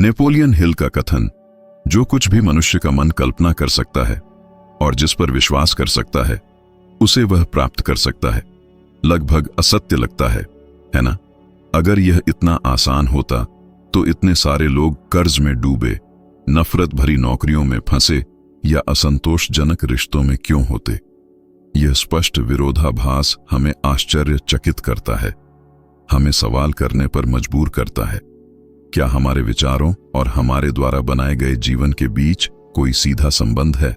Napoleon Hill का कथन, जो कुछ भी मनुष्य का मन कल्पना कर सकता है और जिस पर विश्वास कर सकता है उसे वह प्राप्त कर सकता है, लगभग असत्य लगता है ना? अगर यह इतना आसान होता तो इतने सारे लोग कर्ज में डूबे, नफरत भरी नौकरियों में फंसे या असंतोषजनक रिश्तों में क्यों होते? यह स्पष्ट विरोधाभास हमें आश्चर्यचकित करता है, हमें सवाल करने पर मजबूर करता है। क्या हमारे विचारों और हमारे द्वारा बनाए गए जीवन के बीच कोई सीधा संबंध है?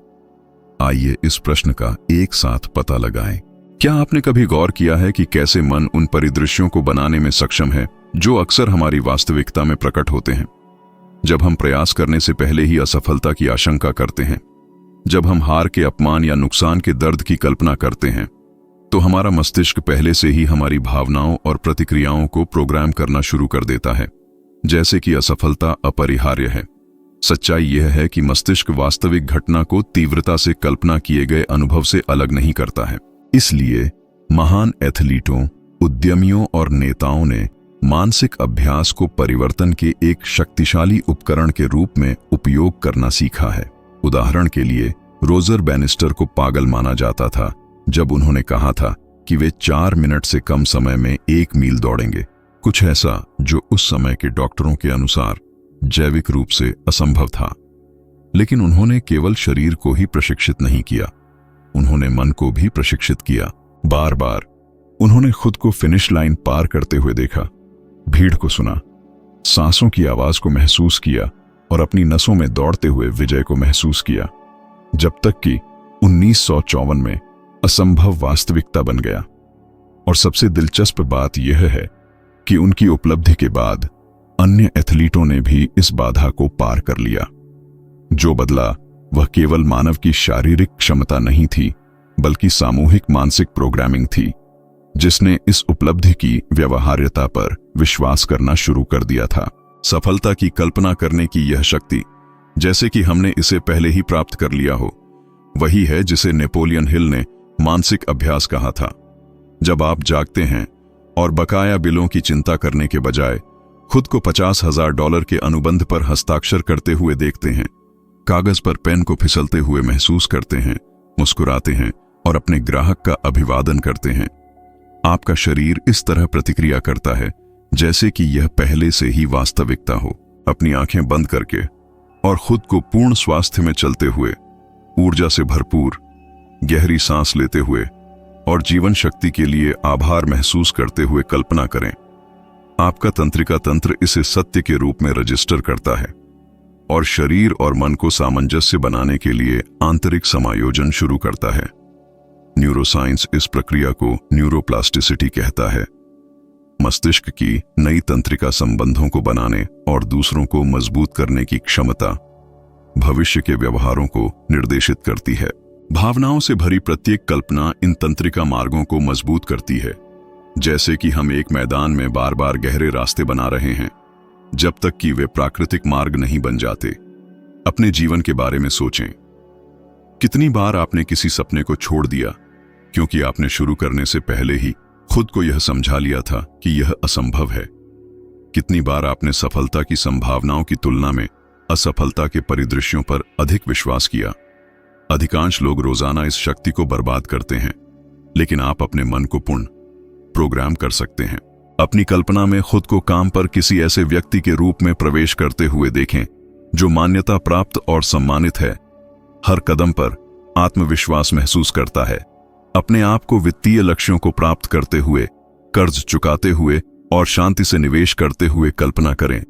आइए इस प्रश्न का एक साथ पता लगाएं। क्या आपने कभी गौर किया है कि कैसे मन उन परिदृश्यों को बनाने में सक्षम है जो अक्सर हमारी वास्तविकता में प्रकट होते हैं? जब हम प्रयास करने से पहले ही असफलता की आशंका करते हैं, जब हम हार के, अपमान या नुकसान के दर्द की कल्पना करते हैं, तो हमारा मस्तिष्क पहले से ही हमारी भावनाओं और प्रतिक्रियाओं को प्रोग्राम करना शुरू कर देता है, जैसे कि असफलता अपरिहार्य है। सच्चाई यह है कि मस्तिष्क वास्तविक घटना को तीव्रता से कल्पना किए गए अनुभव से अलग नहीं करता है। इसलिए महान एथलीटों, उद्यमियों और नेताओं ने मानसिक अभ्यास को परिवर्तन के एक शक्तिशाली उपकरण के रूप में उपयोग करना सीखा है। उदाहरण के लिए, रोजर बैनिस्टर को पागल माना जाता था जब उन्होंने कहा था कि वे 4 मिनट से कम समय में 1 मील दौड़ेंगे, कुछ ऐसा जो उस समय के डॉक्टरों के अनुसार जैविक रूप से असंभव था। लेकिन उन्होंने केवल शरीर को ही प्रशिक्षित नहीं किया, उन्होंने मन को भी प्रशिक्षित किया। बार बार उन्होंने खुद को फिनिश लाइन पार करते हुए देखा, भीड़ को सुना, सांसों की आवाज को महसूस किया और अपनी नसों में दौड़ते हुए विजय को महसूस किया, जब तक कि 1954 में असंभव वास्तविकता बन गया। और सबसे दिलचस्प बात यह है कि उनकी उपलब्धि के बाद अन्य एथलीटों ने भी इस बाधा को पार कर लिया। जो बदला वह केवल मानव की शारीरिक क्षमता नहीं थी, बल्कि सामूहिक मानसिक प्रोग्रामिंग थी, जिसने इस उपलब्धि की व्यवहार्यता पर विश्वास करना शुरू कर दिया था। सफलता की कल्पना करने की यह शक्ति, जैसे कि हमने इसे पहले ही प्राप्त कर लिया हो, वही है जिसे नेपोलियन हिल ने मानसिक अभ्यास कहा था। जब आप जागते हैं और बकाया बिलों की चिंता करने के बजाय खुद को $50,000 के अनुबंध पर हस्ताक्षर करते हुए देखते हैं, कागज पर पेन को फिसलते हुए महसूस करते हैं, मुस्कुराते हैं और अपने ग्राहक का अभिवादन करते हैं, आपका शरीर इस तरह प्रतिक्रिया करता है जैसे कि यह पहले से ही वास्तविकता हो। अपनी आंखें बंद करके और खुद को पूर्ण स्वास्थ्य में चलते हुए, ऊर्जा से भरपूर, गहरी सांस लेते हुए और जीवन शक्ति के लिए आभार महसूस करते हुए कल्पना करें। आपका तंत्रिका तंत्र इसे सत्य के रूप में रजिस्टर करता है और शरीर और मन को सामंजस्य बनाने के लिए आंतरिक समायोजन शुरू करता है। न्यूरोसाइंस इस प्रक्रिया को न्यूरोप्लास्टिसिटी कहता है। मस्तिष्क की नई तंत्रिका संबंधों को बनाने और दूसरों को मजबूत करने की क्षमता भविष्य के व्यवहारों को निर्देशित करती है। भावनाओं से भरी प्रत्येक कल्पना इन तंत्रिका मार्गों को मजबूत करती है, जैसे कि हम एक मैदान में बार बार गहरे रास्ते बना रहे हैं जब तक कि वे प्राकृतिक मार्ग नहीं बन जाते। अपने जीवन के बारे में सोचें। कितनी बार आपने किसी सपने को छोड़ दिया क्योंकि आपने शुरू करने से पहले ही खुद को यह समझा लिया था कि यह असंभव है? कितनी बार आपने सफलता की संभावनाओं की तुलना में असफलता के परिदृश्यों पर अधिक विश्वास किया? अधिकांश लोग रोजाना इस शक्ति को बर्बाद करते हैं, लेकिन आप अपने मन को पूर्ण प्रोग्राम कर सकते हैं। अपनी कल्पना में खुद को काम पर किसी ऐसे व्यक्ति के रूप में प्रवेश करते हुए देखें जो मान्यता प्राप्त और सम्मानित है, हर कदम पर आत्मविश्वास महसूस करता है, अपने आप को वित्तीय लक्ष्यों को प्राप्त करते हुए, कर्ज चुकाते हुए और शांति से निवेश करते हुए कल्पना करें,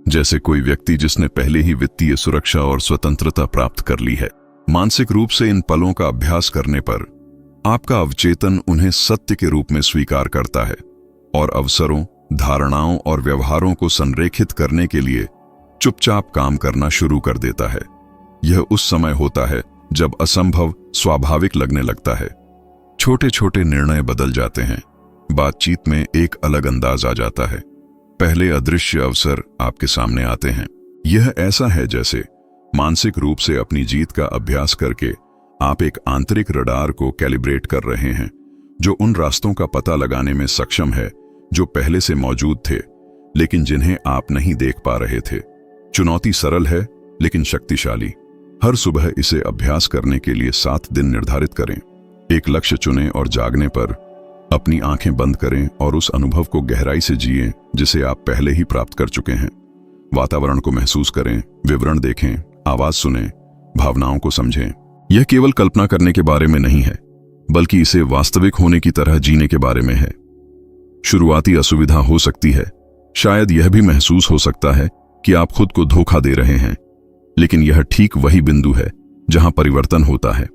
जैसे कोई व्यक्ति जिसने पहले ही वित्तीय सुरक्षा और स्वतंत्रता प्राप्त कर ली है। मानसिक रूप से इन पलों का अभ्यास करने पर आपका अवचेतन उन्हें सत्य के रूप में स्वीकार करता है और अवसरों, धारणाओं और व्यवहारों को संरेखित करने के लिए चुपचाप काम करना शुरू कर देता है। यह उस समय होता है जब असंभव स्वाभाविक लगने लगता है। छोटे छोटे निर्णय बदल जाते हैं, बातचीत में एक अलग अंदाज आ जाता है, पहले अदृश्य अवसर आपके सामने आते हैं। यह ऐसा है जैसे मानसिक रूप से अपनी जीत का अभ्यास करके आप एक आंतरिक रडार को कैलिब्रेट कर रहे हैं जो उन रास्तों का पता लगाने में सक्षम है जो पहले से मौजूद थे लेकिन जिन्हें आप नहीं देख पा रहे थे। चुनौती सरल है लेकिन शक्तिशाली। हर सुबह इसे अभ्यास करने के लिए 7 दिन निर्धारित करें। एक लक्ष्य चुनें और जागने पर अपनी आंखें बंद करें और उस अनुभव को गहराई से जिएं जिसे आप पहले ही प्राप्त कर चुके हैं। वातावरण को महसूस करें, विवरण देखें, आवाज सुनें, भावनाओं को समझें। यह केवल कल्पना करने के बारे में नहीं है, बल्कि इसे वास्तविक होने की तरह जीने के बारे में है। शुरुआती असुविधा हो सकती है, शायद यह भी महसूस हो सकता है कि आप खुद को धोखा दे रहे हैं, लेकिन यह ठीक वही बिंदु है जहां परिवर्तन होता है।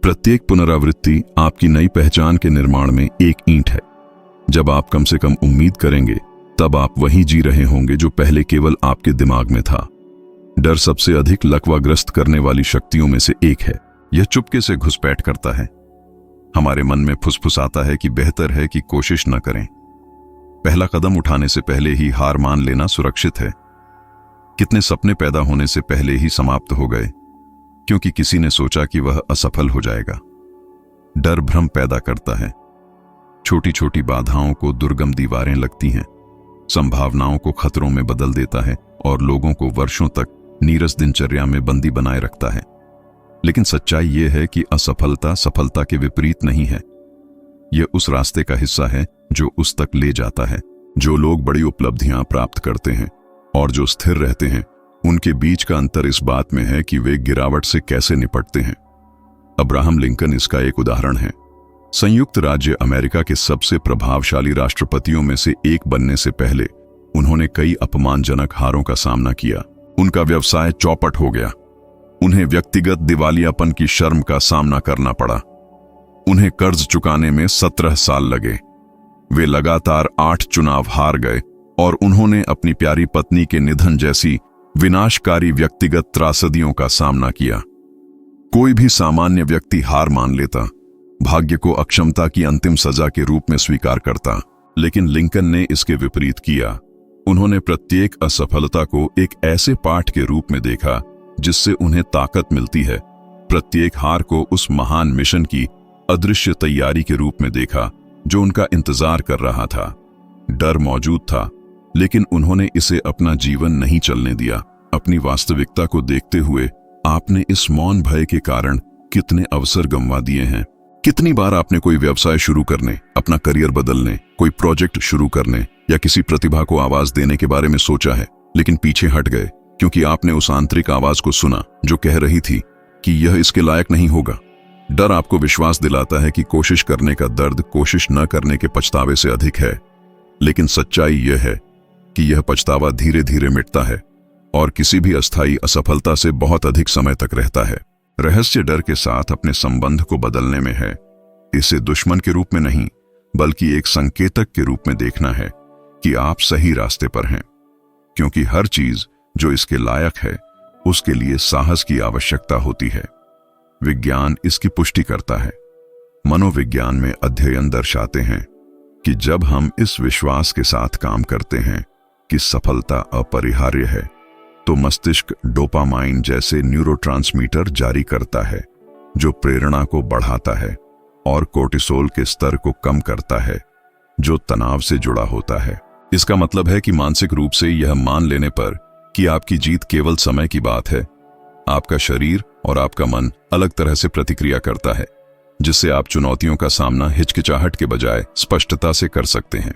प्रत्येक पुनरावृत्ति आपकी नई पहचान के निर्माण में एक ईंट है। जब आप कम से कम उम्मीद करेंगे, तब आप वही जी रहे होंगे जो पहले केवल आपके दिमाग में था। डर सबसे अधिक लकवाग्रस्त करने वाली शक्तियों में से एक है। यह चुपके से घुसपैठ करता है। हमारे मन में फुसफुसाता है कि बेहतर है कि कोशिश न करें। पहला कदम उठाने से पहले ही हार मान लेना सुरक्षित है। कितने सपने पैदा होने से पहले ही समाप्त हो गए क्योंकि किसी ने सोचा कि वह असफल हो जाएगा। डर भ्रम पैदा करता है। छोटी छोटी बाधाओं को दुर्गम दीवारें लगती हैं, संभावनाओं को खतरों में बदल देता है और लोगों को वर्षों तक नीरस दिनचर्या में बंदी बनाए रखता है। लेकिन सच्चाई यह है कि असफलता सफलता के विपरीत नहीं है। यह उस रास्ते का हिस्सा है जो उस तक ले जाता है। जो लोग बड़ी उपलब्धियां प्राप्त करते हैं और जो स्थिर रहते हैं, उनके बीच का अंतर इस बात में है कि वे गिरावट से कैसे निपटते हैं। अब्राहम लिंकन इसका एक उदाहरण है। संयुक्त राज्य अमेरिका के सबसे प्रभावशाली राष्ट्रपतियों में से एक बनने से पहले उन्होंने कई अपमानजनक हारों का सामना किया। उनका व्यवसाय चौपट हो गया। उन्हें व्यक्तिगत दिवालियापन की शर्म का सामना करना पड़ा। उन्हें कर्ज चुकाने में 17 साल लगे। वे लगातार 8 चुनाव हार गए और उन्होंने अपनी प्यारी पत्नी के निधन जैसी विनाशकारी व्यक्तिगत त्रासदियों का सामना किया। कोई भी सामान्य व्यक्ति हार मान लेता, भाग्य को अक्षमता की अंतिम सजा के रूप में स्वीकार करता, लेकिन लिंकन ने इसके विपरीत किया। उन्होंने प्रत्येक असफलता को एक ऐसे पाठ के रूप में देखा जिससे उन्हें ताकत मिलती है। प्रत्येक हार को उस महान मिशन की अदृश्य तैयारी के रूप में देखा जो उनका इंतजार कर रहा था। डर मौजूद था, लेकिन उन्होंने इसे अपना जीवन नहीं चलने दिया। अपनी वास्तविकता को देखते हुए आपने इस मौन भय के कारण कितने अवसर गंवा दिए हैं। कितनी बार आपने कोई व्यवसाय शुरू करने, अपना करियर बदलने, कोई प्रोजेक्ट शुरू करने या किसी प्रतिभा को आवाज देने के बारे में सोचा है, लेकिन पीछे हट गए क्योंकि आपने उस आंतरिक आवाज को सुना जो कह रही थी कि यह इसके लायक नहीं होगा। डर आपको विश्वास दिलाता है कि कोशिश करने का दर्द कोशिश न करने के पछतावे से अधिक है, लेकिन सच्चाई यह है कि यह पछतावा धीरे धीरे मिटता है और किसी भी अस्थायी असफलता से बहुत अधिक समय तक रहता है। रहस्य डर के साथ अपने संबंध को बदलने में है। इसे दुश्मन के रूप में नहीं, बल्कि एक संकेतक के रूप में देखना है कि आप सही रास्ते पर हैं, क्योंकि हर चीज जो इसके लायक है उसके लिए साहस की आवश्यकता होती है। विज्ञान इसकी पुष्टि करता है। मनोविज्ञान में अध्ययन दर्शाते हैं कि जब हम इस विश्वास के साथ काम करते हैं कि सफलता अपरिहार्य है, तो मस्तिष्क डोपामाइन जैसे न्यूरोट्रांसमीटर जारी करता है जो प्रेरणा को बढ़ाता है और कोर्टिसोल के स्तर को कम करता है जो तनाव से जुड़ा होता है। इसका मतलब है कि मानसिक रूप से यह मान लेने पर कि आपकी जीत केवल समय की बात है, आपका शरीर और आपका मन अलग तरह से प्रतिक्रिया करता है, जिससे आप चुनौतियों का सामना हिचकिचाहट के बजाय स्पष्टता से कर सकते हैं।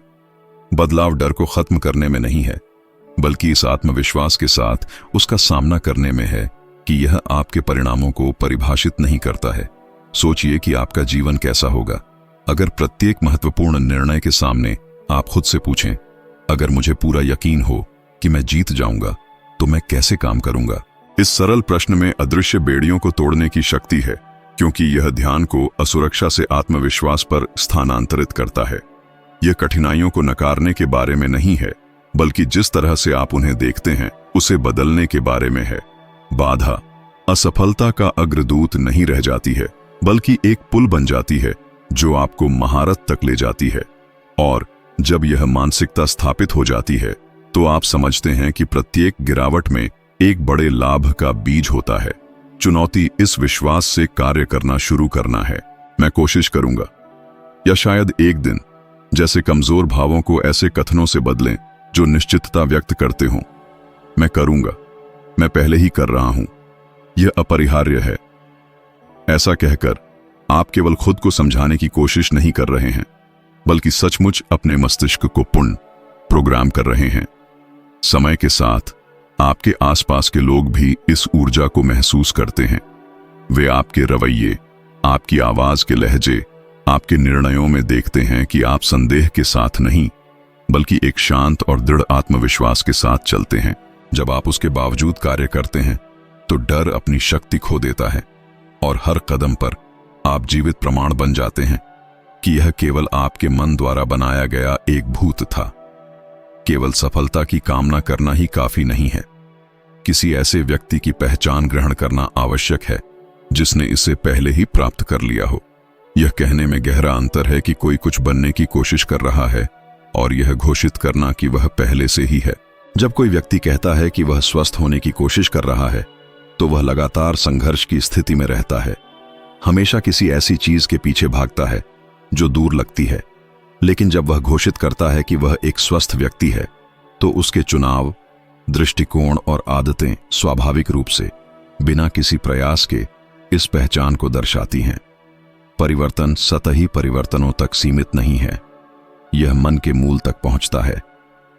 बदलाव डर को खत्म करने में नहीं है, बल्कि इस आत्मविश्वास के साथ उसका सामना करने में है कि यह आपके परिणामों को परिभाषित नहीं करता है। सोचिए कि आपका जीवन कैसा होगा अगर प्रत्येक महत्वपूर्ण निर्णय के सामने आप खुद से पूछें, अगर मुझे पूरा यकीन हो कि मैं जीत जाऊंगा तो मैं कैसे काम करूंगा। इस सरल प्रश्न में अदृश्य बेड़ियों को तोड़ने की शक्ति है, क्योंकि यह ध्यान को असुरक्षा से आत्मविश्वास पर स्थानांतरित करता है। यह कठिनाइयों को नकारने के बारे में नहीं है, बल्कि जिस तरह से आप उन्हें देखते हैं उसे बदलने के बारे में है। बाधा असफलता का अग्रदूत नहीं रह जाती है, बल्कि एक पुल बन जाती है जो आपको महारत तक ले जाती है। और जब यह मानसिकता स्थापित हो जाती है तो आप समझते हैं कि प्रत्येक गिरावट में एक बड़े लाभ का बीज होता है। चुनौती इस विश्वास से कार्य करना शुरू करना है, मैं कोशिश करूंगा, या शायद एक दिन, जैसे कमजोर भावों को ऐसे कथनों से बदलें जो निश्चितता व्यक्त करते हों। मैं करूंगा, मैं पहले ही कर रहा हूं, यह अपरिहार्य है। ऐसा कहकर आप केवल खुद को समझाने की कोशिश नहीं कर रहे हैं, बल्कि सचमुच अपने मस्तिष्क को पूर्ण प्रोग्राम कर रहे हैं। समय के साथ आपके आसपास के लोग भी इस ऊर्जा को महसूस करते हैं। वे आपके रवैये, आपकी आवाज के लहजे, आपके निर्णयों में देखते हैं कि आप संदेह के साथ नहीं, बल्कि एक शांत और दृढ़ आत्मविश्वास के साथ चलते हैं। जब आप उसके बावजूद कार्य करते हैं तो डर अपनी शक्ति खो देता है और हर कदम पर आप जीवित प्रमाण बन जाते हैं कि यह केवल आपके मन द्वारा बनाया गया एक भूत था। केवल सफलता की कामना करना ही काफी नहीं है। किसी ऐसे व्यक्ति की पहचान ग्रहण करना आवश्यक है जिसने इसे पहले ही प्राप्त कर लिया हो। यह कहने में गहरा अंतर है कि कोई कुछ बनने की कोशिश कर रहा है और यह घोषित करना कि वह पहले से ही है। जब कोई व्यक्ति कहता है कि वह स्वस्थ होने की कोशिश कर रहा है, तो वह लगातार संघर्ष की स्थिति में रहता है। हमेशा किसी ऐसी चीज के पीछे भागता है जो दूर लगती है। लेकिन जब वह घोषित करता है कि वह एक स्वस्थ व्यक्ति है, तो उसके चुनाव, दृष्टिकोण और आदतें स्वाभाविक रूप से, बिना किसी प्रयास के, इस पहचान को दर्शाती हैं। परिवर्तन सतही परिवर्तनों तक सीमित नहीं है, यह मन के मूल तक पहुंचता है,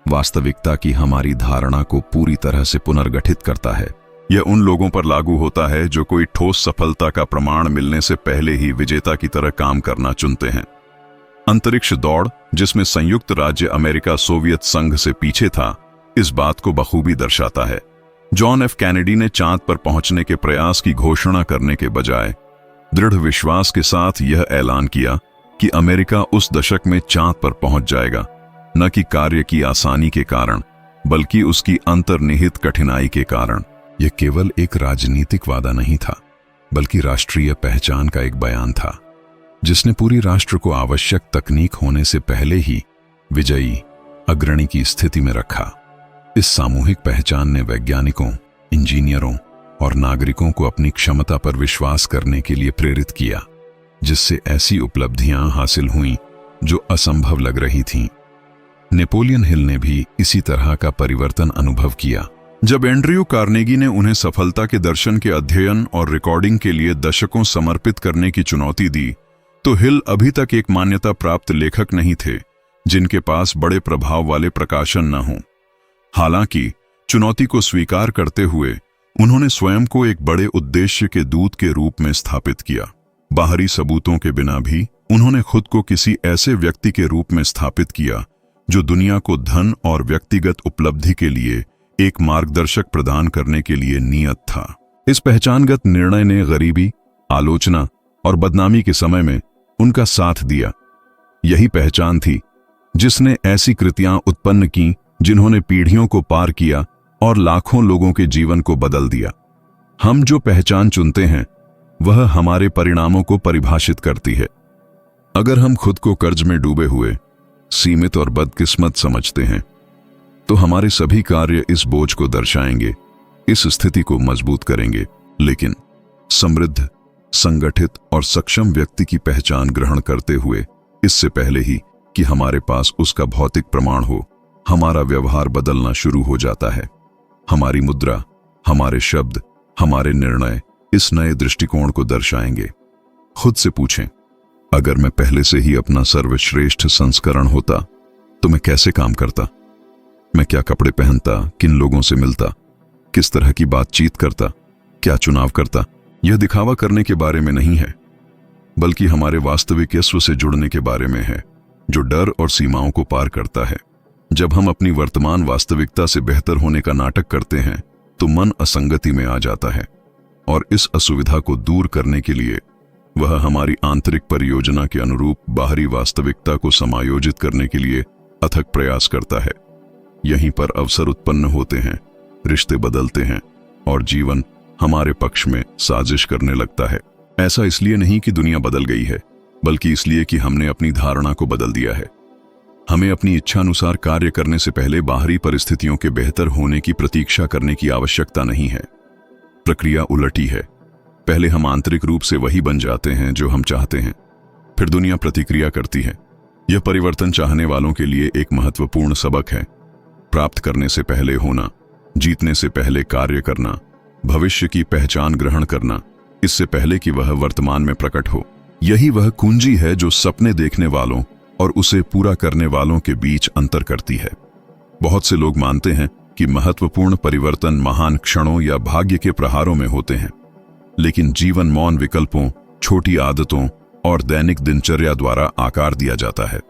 वास्तविकता की हमारी धारणा को पूरी तरह से पुनर्गठित करता है। यह उन लोगों पर लागू होता है जो कोई ठोस सफलता का प्रमाण मिलने से पहले ही विजेता की तरह काम करना चुनते हैं। अंतरिक्ष दौड़, जिसमें संयुक्त राज्य अमेरिका सोवियत संघ से पीछे था, इस बात को बखूबी दर्शाता है। जॉन एफ कैनेडी ने चांद पर पहुंचने के प्रयास की घोषणा करने के बजाय दृढ़ विश्वास के साथ यह ऐलान किया कि अमेरिका उस दशक में चांद पर पहुंच जाएगा, न कि कार्य की आसानी के कारण, बल्कि उसकी अंतर्निहित कठिनाई के कारण। यह केवल एक राजनीतिक वादा नहीं था, बल्कि राष्ट्रीय पहचान का एक बयान था, जिसने पूरी राष्ट्र को आवश्यक तकनीक होने से पहले ही विजयी, अग्रणी की स्थिति में रखा। इस सामूहिक पहचान ने वैज्ञानिकों, इंजीनियरों और नागरिकों को अपनी क्षमता पर विश्वास करने के लिए प्रेरित किया, जिससे ऐसी उपलब्धियां हासिल हुईं जो असंभव लग रही थीं। नेपोलियन हिल ने भी इसी तरह का परिवर्तन अनुभव किया। जब एंड्रयू कार्नेगी ने उन्हें सफलता के दर्शन के अध्ययन और रिकॉर्डिंग के लिए दशकों समर्पित करने की चुनौती दी, तो हिल अभी तक एक मान्यता प्राप्त लेखक नहीं थे जिनके पास बड़े प्रभाव वाले प्रकाशन न हों। हालांकि चुनौती को स्वीकार करते हुए उन्होंने स्वयं को एक बड़े उद्देश्य के दूत के रूप में स्थापित किया। बाहरी सबूतों के बिना भी उन्होंने खुद को किसी ऐसे व्यक्ति के रूप में स्थापित किया जो दुनिया को धन और व्यक्तिगत उपलब्धि के लिए एक मार्गदर्शक प्रदान करने के लिए नियत था। इस पहचानगत निर्णय ने गरीबी, आलोचना और बदनामी के समय में उनका साथ दिया। यही पहचान थी जिसने ऐसी कृतियां उत्पन्न की जिन्होंने पीढ़ियों को पार किया और लाखों लोगों के जीवन को बदल दिया। हम जो पहचान चुनते हैं वह हमारे परिणामों को परिभाषित करती है। अगर हम खुद को कर्ज में डूबे हुए, सीमित और बदकिस्मत समझते हैं, तो हमारे सभी कार्य इस बोझ को दर्शाएंगे, इस स्थिति को मजबूत करेंगे। लेकिन समृद्ध, संगठित और सक्षम व्यक्ति की पहचान ग्रहण करते हुए, इससे पहले ही कि हमारे पास उसका भौतिक प्रमाण हो, हमारा व्यवहार बदलना शुरू हो जाता है। हमारी मुद्रा, हमारे शब्द, हमारे निर्णय इस नए दृष्टिकोण को दर्शाएंगे। खुद से पूछें, अगर मैं पहले से ही अपना सर्वश्रेष्ठ संस्करण होता तो मैं कैसे काम करता? मैं क्या कपड़े पहनता, किन लोगों से मिलता, किस तरह की बातचीत करता, क्या चुनाव करता? यह दिखावा करने के बारे में नहीं है, बल्कि हमारे वास्तविक यस्व से जुड़ने के बारे में है, जो डर और सीमाओं को पार करता है। जब हम अपनी वर्तमान वास्तविकता से बेहतर होने का नाटक करते हैं, तो मन असंगति में आ जाता है और इस असुविधा को दूर करने के लिए वह हमारी आंतरिक परियोजना के अनुरूप बाहरी वास्तविकता को समायोजित करने के लिए अथक प्रयास करता है। यहीं पर अवसर उत्पन्न होते हैं, रिश्ते बदलते हैं और जीवन हमारे पक्ष में साजिश करने लगता है। ऐसा इसलिए नहीं कि दुनिया बदल गई है, बल्कि इसलिए कि हमने अपनी धारणा को बदल दिया है। हमें अपनी इच्छानुसार कार्य करने से पहले बाहरी परिस्थितियों के बेहतर होने की प्रतीक्षा करने की आवश्यकता नहीं है। प्रक्रिया उलटी है। पहले हम आंतरिक रूप से वही बन जाते हैं जो हम चाहते हैं, फिर दुनिया प्रतिक्रिया करती है। यह परिवर्तन चाहने वालों के लिए एक महत्वपूर्ण सबक है। प्राप्त करने से पहले होना, जीतने से पहले कार्य करना, भविष्य की पहचान ग्रहण करना, इससे पहले कि वह वर्तमान में प्रकट हो। यही वह कुंजी है जो सपने देखने वालों और उसे पूरा करने वालों के बीच अंतर करती है। बहुत से लोग मानते हैं कि महत्वपूर्ण परिवर्तन महान क्षणों या भाग्य के प्रहारों में होते हैं, लेकिन जीवन मौन विकल्पों, छोटी आदतों और दैनिक दिनचर्या द्वारा आकार दिया जाता है।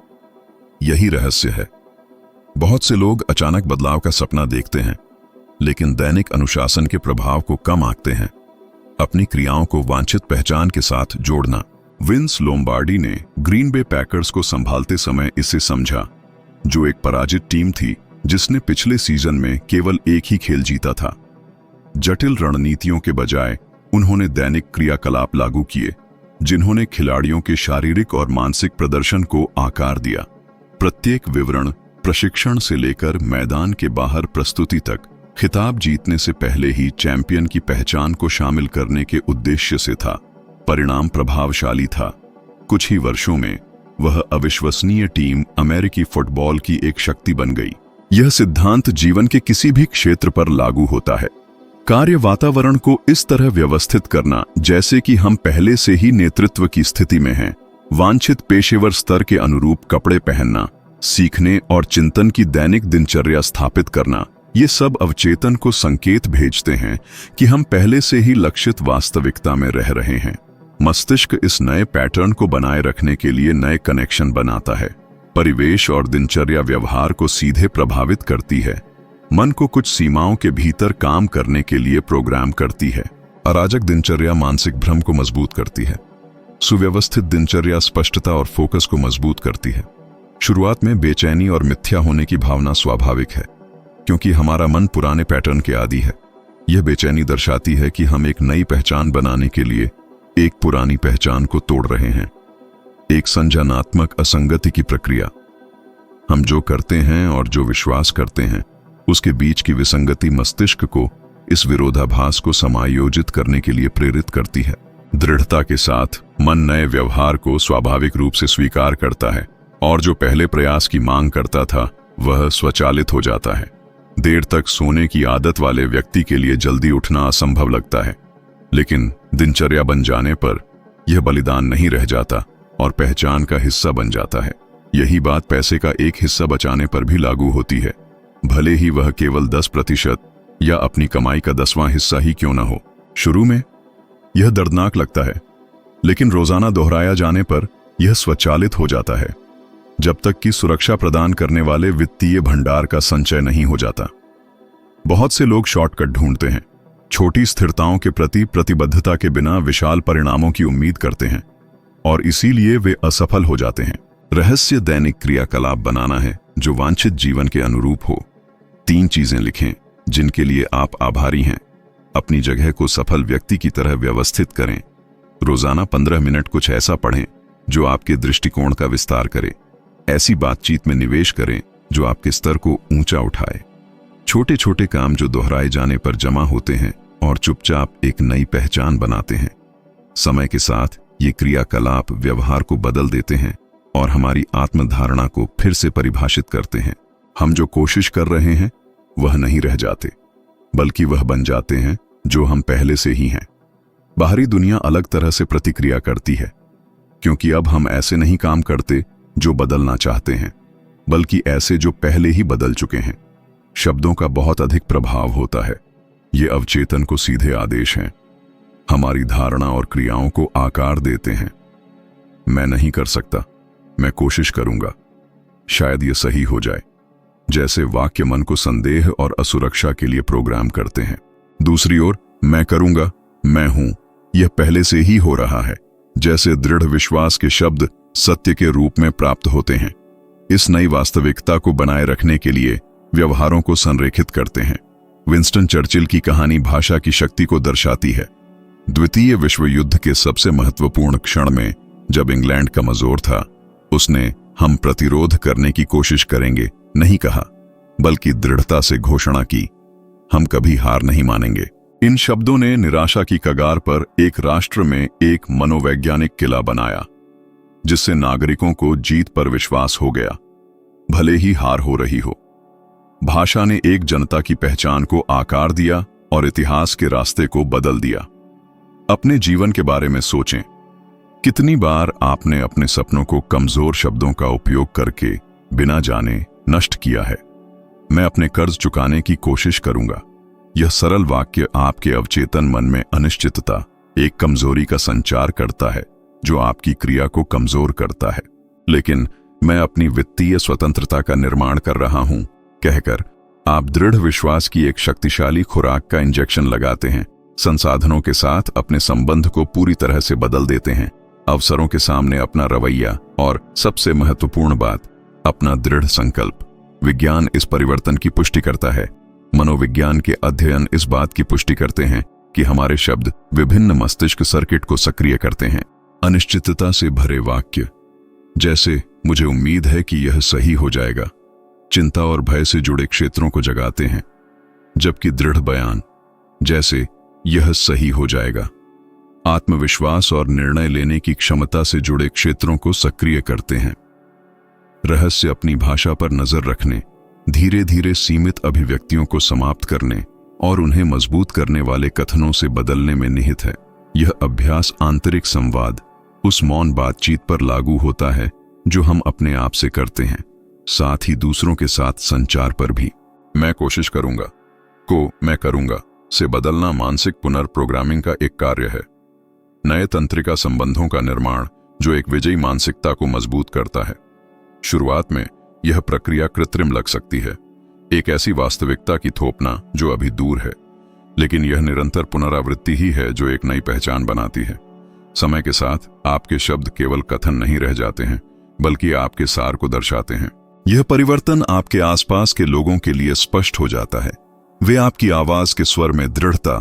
यही रहस्य है। बहुत से लोग अचानक बदलाव का सपना देखते हैं, लेकिन दैनिक अनुशासन के प्रभाव को कम आंकते हैं। अपनी क्रियाओं को वांछित पहचान के साथ जोड़ना। विंस लोम्बार्डी ने ग्रीन बे पैकर्स को संभालते समय इसे समझा, जो एक पराजित टीम थी जिसने पिछले सीजन में केवल एक ही खेल जीता था। जटिल रणनीतियों के बजाय उन्होंने दैनिक क्रियाकलाप लागू किए, जिन्होंने खिलाड़ियों के शारीरिक और मानसिक प्रदर्शन को आकार दिया। प्रत्येक विवरण, प्रशिक्षण से लेकर मैदान के बाहर प्रस्तुति तक, खिताब जीतने से पहले ही चैंपियन की पहचान को शामिल करने के उद्देश्य से था। परिणाम प्रभावशाली था। कुछ ही वर्षों में वह अविश्वसनीय टीम अमेरिकी फुटबॉल की एक शक्ति बन गई। यह सिद्धांत जीवन के किसी भी क्षेत्र पर लागू होता है। कार्य वातावरण को इस तरह व्यवस्थित करना जैसे कि हम पहले से ही नेतृत्व की स्थिति में हैं। वांछित पेशेवर स्तर के अनुरूप कपड़े पहनना, सीखने और चिंतन की दैनिक दिनचर्या स्थापित करना, ये सब अवचेतन को संकेत भेजते हैं कि हम पहले से ही लक्षित वास्तविकता में रह रहे हैं। मस्तिष्क इस नए पैटर्न को बनाए रखने के लिए नए कनेक्शन बनाता है। परिवेश और दिनचर्या व्यवहार को सीधे प्रभावित करती है। मन को कुछ सीमाओं के भीतर काम करने के लिए प्रोग्राम करती है। अराजक दिनचर्या मानसिक भ्रम को मजबूत करती है। सुव्यवस्थित दिनचर्या स्पष्टता और फोकस को मजबूत करती है। शुरुआत में बेचैनी और मिथ्या होने की भावना स्वाभाविक है, क्योंकि हमारा मन पुराने पैटर्न के आदी है। यह बेचैनी दर्शाती है कि हम एक नई पहचान बनाने के लिए एक पुरानी पहचान को तोड़ रहे हैं। एक संज्ञानात्मक असंगति की प्रक्रिया। हम जो करते हैं और जो विश्वास करते हैं, उसके बीच की विसंगति मस्तिष्क को इस विरोधाभास को समायोजित करने के लिए प्रेरित करती है। दृढ़ता के साथ मन नए व्यवहार को स्वाभाविक रूप से स्वीकार करता है, और जो पहले प्रयास की मांग करता था वह स्वचालित हो जाता है। देर तक सोने की आदत वाले व्यक्ति के लिए जल्दी उठना असंभव लगता है, लेकिन दिनचर्या बन जाने पर यह बलिदान नहीं रह जाता और पहचान का हिस्सा बन जाता है। यही बात पैसे का एक हिस्सा बचाने पर भी लागू होती है, भले ही वह केवल 10% या अपनी कमाई का 10वां हिस्सा ही क्यों न हो। शुरू में यह दर्दनाक लगता है, लेकिन रोजाना दोहराया जाने पर यह स्वचालित हो जाता है, जब तक कि सुरक्षा प्रदान करने वाले वित्तीय भंडार का संचय नहीं हो जाता। बहुत से लोग शॉर्टकट ढूंढते हैं, छोटी स्थिरताओं के प्रति प्रतिबद्धता के बिना विशाल परिणामों की उम्मीद करते हैं, और इसीलिए वे असफल हो जाते हैं। रहस्य दैनिक क्रियाकलाप बनाना है जो वांछित जीवन के अनुरूप हो। 3 चीजें लिखें जिनके लिए आप आभारी हैं। अपनी जगह को सफल व्यक्ति की तरह व्यवस्थित करें। रोजाना 15 मिनट कुछ ऐसा पढ़ें जो आपके दृष्टिकोण का विस्तार करे। ऐसी बातचीत में निवेश करें जो आपके स्तर को ऊंचा उठाए। छोटे छोटे काम जो दोहराए जाने पर जमा होते हैं और चुपचाप एक नई पहचान बनाते हैं। समय के साथ ये क्रियाकलाप व्यवहार को बदल देते हैं और हमारी आत्मधारणा को फिर से परिभाषित करते हैं। हम जो कोशिश कर रहे हैं वह नहीं रह जाते, बल्कि वह बन जाते हैं जो हम पहले से ही हैं। बाहरी दुनिया अलग तरह से प्रतिक्रिया करती है, क्योंकि अब हम ऐसे नहीं काम करते जो बदलना चाहते हैं, बल्कि ऐसे जो पहले ही बदल चुके हैं। शब्दों का बहुत अधिक प्रभाव होता है। ये अवचेतन को सीधे आदेश हैं, हमारी धारणा और क्रियाओं को आकार देते हैं। मैं नहीं कर सकता, मैं कोशिश करूंगा, शायद ये सही हो जाए, जैसे वाक्य मन को संदेह और असुरक्षा के लिए प्रोग्राम करते हैं। दूसरी ओर, मैं करूंगा, मैं हूं, यह पहले से ही हो रहा है, जैसे दृढ़ विश्वास के शब्द सत्य के रूप में प्राप्त होते हैं। इस नई वास्तविकता को बनाए रखने के लिए व्यवहारों को संरेखित करते हैं। विंस्टन चर्चिल की कहानी भाषा की शक्ति को दर्शाती है। द्वितीय विश्व युद्ध के सबसे महत्वपूर्ण क्षण में जब इंग्लैंड कमजोर था, उसने हम प्रतिरोध करने की कोशिश करेंगे नहीं कहा, बल्कि दृढ़ता से घोषणा की, हम कभी हार नहीं मानेंगे। इन शब्दों ने निराशा की कगार पर एक राष्ट्र में एक मनोवैज्ञानिक किला बनाया, जिससे नागरिकों को जीत पर विश्वास हो गया, भले ही हार हो रही हो। भाषा ने एक जनता की पहचान को आकार दिया और इतिहास के रास्ते को बदल दिया। अपने जीवन के बारे में सोचें। कितनी बार आपने अपने सपनों को कमजोर शब्दों का उपयोग करके बिना जाने नष्ट किया है? मैं अपने कर्ज चुकाने की कोशिश करूंगा। यह सरल वाक्य आपके अवचेतन मन में अनिश्चितता, एक कमजोरी का संचार करता है जो आपकी क्रिया को कमजोर करता है। लेकिन मैं अपनी वित्तीय स्वतंत्रता का निर्माण कर रहा हूं कहकर आप दृढ़ विश्वास की एक शक्तिशाली खुराक का इंजेक्शन लगाते हैं। संसाधनों के साथ अपने संबंध को पूरी तरह से बदल देते हैं, अवसरों के सामने अपना रवैया और सबसे महत्वपूर्ण बात, अपना दृढ़ संकल्प। विज्ञान इस परिवर्तन की पुष्टि करता है। मनोविज्ञान के अध्ययन इस बात की पुष्टि करते हैं कि हमारे शब्द विभिन्न मस्तिष्क सर्किट को सक्रिय करते हैं। अनिश्चितता से भरे वाक्य जैसे मुझे उम्मीद है कि यह सही हो जाएगा, चिंता और भय से जुड़े क्षेत्रों को जगाते हैं, जबकि दृढ़ बयान जैसे यह सही हो जाएगा आत्मविश्वास और निर्णय लेने की क्षमता से जुड़े क्षेत्रों को सक्रिय करते हैं। रहस्य अपनी भाषा पर नजर रखने, धीरे धीरे सीमित अभिव्यक्तियों को समाप्त करने और उन्हें मजबूत करने वाले कथनों से बदलने में निहित है। यह अभ्यास आंतरिक संवाद, उस मौन बातचीत पर लागू होता है जो हम अपने आप से करते हैं, साथ ही दूसरों के साथ संचार पर भी। मैं कोशिश करूंगा को मैं करूंगा से बदलना मानसिक पुनर्प्रोग्रामिंग का एक कार्य है। नए तंत्रिका संबंधों का निर्माण जो एक विजयी मानसिकता को मजबूत करता है। शुरुआत में यह प्रक्रिया कृत्रिम लग सकती है, एक ऐसी वास्तविकता की थोपना जो अभी दूर है, लेकिन यह निरंतर पुनरावृत्ति ही है जो एक नई पहचान बनाती है। समय के साथ आपके शब्द केवल कथन नहीं रह जाते हैं, बल्कि आपके सार को दर्शाते हैं। यह परिवर्तन आपके आसपास के लोगों के लिए स्पष्ट हो जाता है। वे आपकी आवाज के स्वर में दृढ़ता,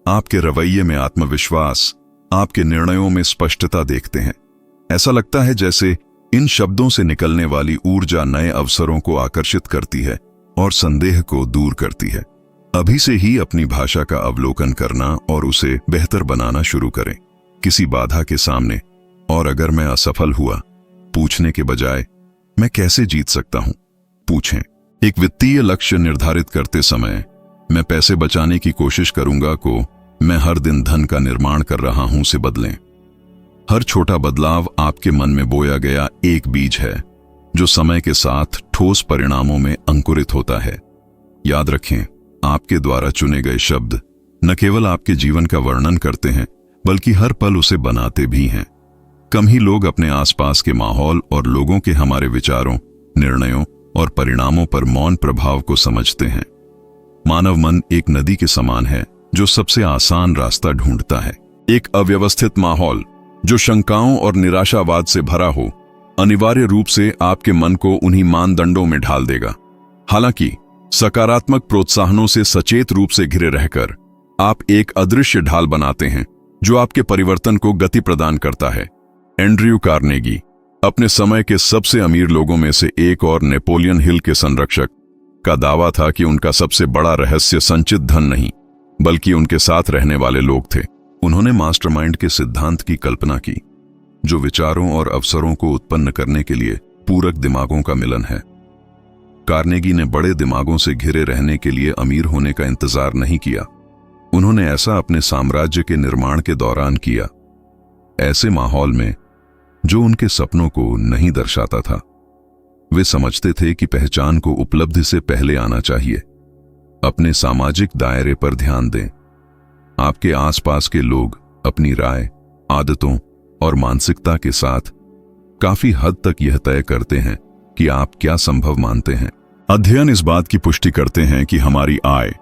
आपके रवैये में आत्मविश्वास, आपके निर्णयों में स्पष्टता देखते हैं। ऐसा लगता है जैसे इन शब्दों से निकलने वाली ऊर्जा नए अवसरों को आकर्षित करती है और संदेह को दूर करती है। अभी से ही अपनी भाषा का अवलोकन करना और उसे बेहतर बनाना शुरू करें। किसी बाधा के सामने और अगर मैं असफल हुआ पूछने के बजाय मैं कैसे जीत सकता हूं, पूछें। एक वित्तीय लक्ष्य निर्धारित करते समय मैं पैसे बचाने की कोशिश करूंगा को मैं हर दिन धन का निर्माण कर रहा हूं से बदलें। हर छोटा बदलाव आपके मन में बोया गया एक बीज है जो समय के साथ ठोस परिणामों में अंकुरित होता है। याद रखें, आपके द्वारा चुने गए शब्द न केवल आपके जीवन का वर्णन करते हैं, बल्कि हर पल उसे बनाते भी हैं। कम ही लोग अपने आसपास के माहौल और लोगों के हमारे विचारों, निर्णयों और परिणामों पर मौन प्रभाव को समझते हैं। मानव मन एक नदी के समान है जो सबसे आसान रास्ता ढूंढता है। एक अव्यवस्थित माहौल जो शंकाओं और निराशावाद से भरा हो, अनिवार्य रूप से आपके मन को उन्हीं मानदंडों में ढाल देगा। हालांकि सकारात्मक प्रोत्साहनों से सचेत रूप से घिरे रहकर आप एक अदृश्य ढाल बनाते हैं जो आपके परिवर्तन को गति प्रदान करता है। एंड्रयू कार्नेगी अपने समय के सबसे अमीर लोगों में से एक और नेपोलियन हिल के संरक्षक का दावा था कि उनका सबसे बड़ा रहस्य संचित धन नहीं, बल्कि उनके साथ रहने वाले लोग थे। उन्होंने मास्टरमाइंड के सिद्धांत की कल्पना की, जो विचारों और अवसरों को उत्पन्न करने के लिए पूरक दिमागों का मिलन है। कार्नेगी ने बड़े दिमागों से घिरे रहने के लिए अमीर होने का इंतजार नहीं किया। उन्होंने ऐसा अपने साम्राज्य के निर्माण के दौरान किया, ऐसे माहौल में जो उनके सपनों को नहीं दर्शाता था। वे समझते थे कि पहचान को उपलब्धि से पहले आना चाहिए। अपने सामाजिक दायरे पर ध्यान दें। आपके आसपास के लोग अपनी राय, आदतों और मानसिकता के साथ काफी हद तक यह तय करते हैं कि आप क्या संभव मानते हैं। अध्ययन इस बात की पुष्टि करते हैं कि हमारी आय,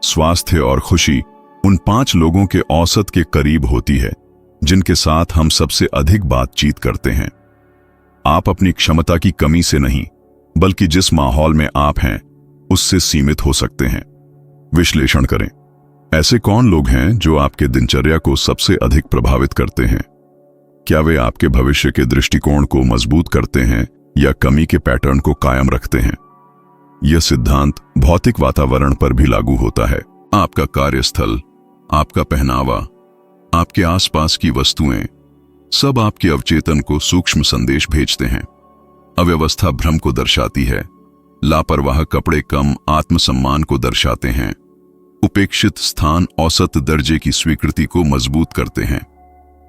स्वास्थ्य और खुशी उन 5 लोगों के औसत के करीब होती है जिनके साथ हम सबसे अधिक बातचीत करते हैं। आप अपनी क्षमता की कमी से नहीं, बल्कि जिस माहौल में आप हैं उससे सीमित हो सकते हैं। विश्लेषण करें, ऐसे कौन लोग हैं जो आपके दिनचर्या को सबसे अधिक प्रभावित करते हैं? क्या वे आपके भविष्य के दृष्टिकोण को मजबूत करते हैं या कमी के पैटर्न को कायम रखते हैं? यह सिद्धांत भौतिक वातावरण पर भी लागू होता है। आपका कार्यस्थल, आपका पहनावा, आपके आसपास की वस्तुएं, सब आपके अवचेतन को सूक्ष्म संदेश भेजते हैं। अव्यवस्था भ्रम को दर्शाती है, लापरवाह कपड़े कम आत्मसम्मान को दर्शाते हैं। उपेक्षित स्थान औसत दर्जे की स्वीकृति को मजबूत करते हैं।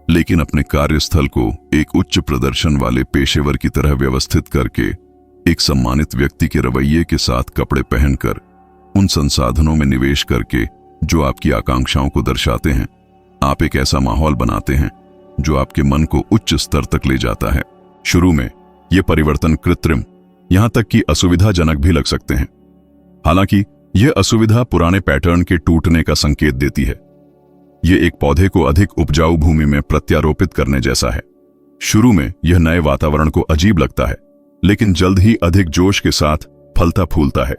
लेकिन अपने कार्यस्थल को एक उच्च प्रदर्शन वाले पेशेवर की तरह व्यवस्थित करके एक सम्मानित व्यक्ति के रवैये के साथ कपड़े पहनकर उन संसाधनों में निवेश करके जो आपकी आकांक्षाओं को दर्शाते हैं, आप एक ऐसा माहौल बनाते हैं जो आपके मन को उच्च स्तर तक ले जाता है। शुरू में ये परिवर्तन कृत्रिम, यहां तक कि असुविधाजनक भी लग सकते हैं। हालांकि यह असुविधा पुराने पैटर्न के टूटने का संकेत देती है। यह एक पौधे को अधिक उपजाऊ भूमि में प्रत्यारोपित करने जैसा है। शुरू में यह नए वातावरण को अजीब लगता है, लेकिन जल्द ही अधिक जोश के साथ फलता फूलता है।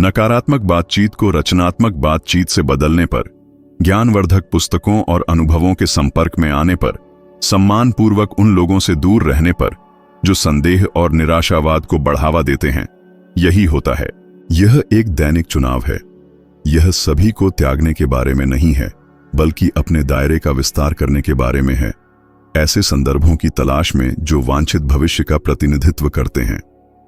नकारात्मक बातचीत को रचनात्मक बातचीत से बदलने पर, ज्ञानवर्धक पुस्तकों और अनुभवों के संपर्क में आने पर, सम्मानपूर्वक उन लोगों से दूर रहने पर जो संदेह और निराशावाद को बढ़ावा देते हैं, यही होता है। यह एक दैनिक चुनाव है। यह सभी को त्यागने के बारे में नहीं है, बल्कि अपने दायरे का विस्तार करने के बारे में है। ऐसे संदर्भों की तलाश में जो वांछित भविष्य का प्रतिनिधित्व करते हैं।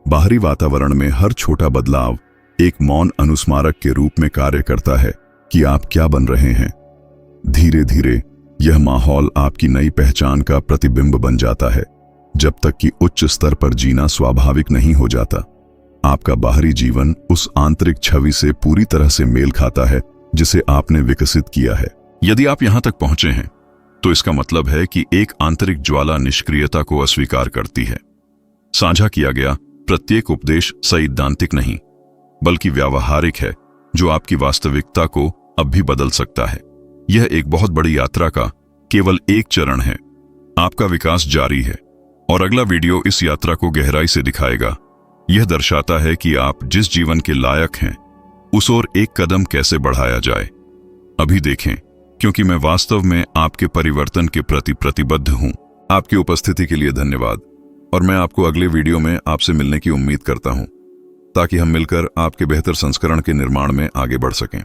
बाहरी वातावरण में हर छोटा बदलाव एक मौन अनुस्मारक के रूप में कार्य करता है कि आप क्या बन रहे हैं। धीरे धीरे यह माहौल आपकी नई पहचान का प्रतिबिंब बन जाता है। जब तक कि उच्च स्तर पर जीना स्वाभाविक नहीं हो जाता, आपका बाहरी जीवन उस आंतरिक छवि से पूरी तरह से मेल खाता है जिसे आपने विकसित किया है। यदि आप यहां तक पहुंचे हैं, तो इसका मतलब है कि एक आंतरिक ज्वाला निष्क्रियता को अस्वीकार करती है। साझा किया गया प्रत्येक उपदेश सैद्धांतिक नहीं, बल्कि व्यावहारिक है, जो आपकी वास्तविकता को अब भी बदल सकता है। यह एक बहुत बड़ी यात्रा का केवल एक चरण है। आपका विकास जारी है और अगला वीडियो इस यात्रा को गहराई से दिखाएगा। यह दर्शाता है कि आप जिस जीवन के लायक हैं, उस ओर एक कदम कैसे बढ़ाया जाए। अभी देखें, क्योंकि मैं वास्तव में आपके परिवर्तन के प्रति प्रतिबद्ध हूं। आपकी उपस्थिति के लिए धन्यवाद, और मैं आपको अगले वीडियो में आपसे मिलने की उम्मीद करता हूं, ताकि हम मिलकर आपके बेहतर संस्करण के निर्माण में आगे बढ़ सकें।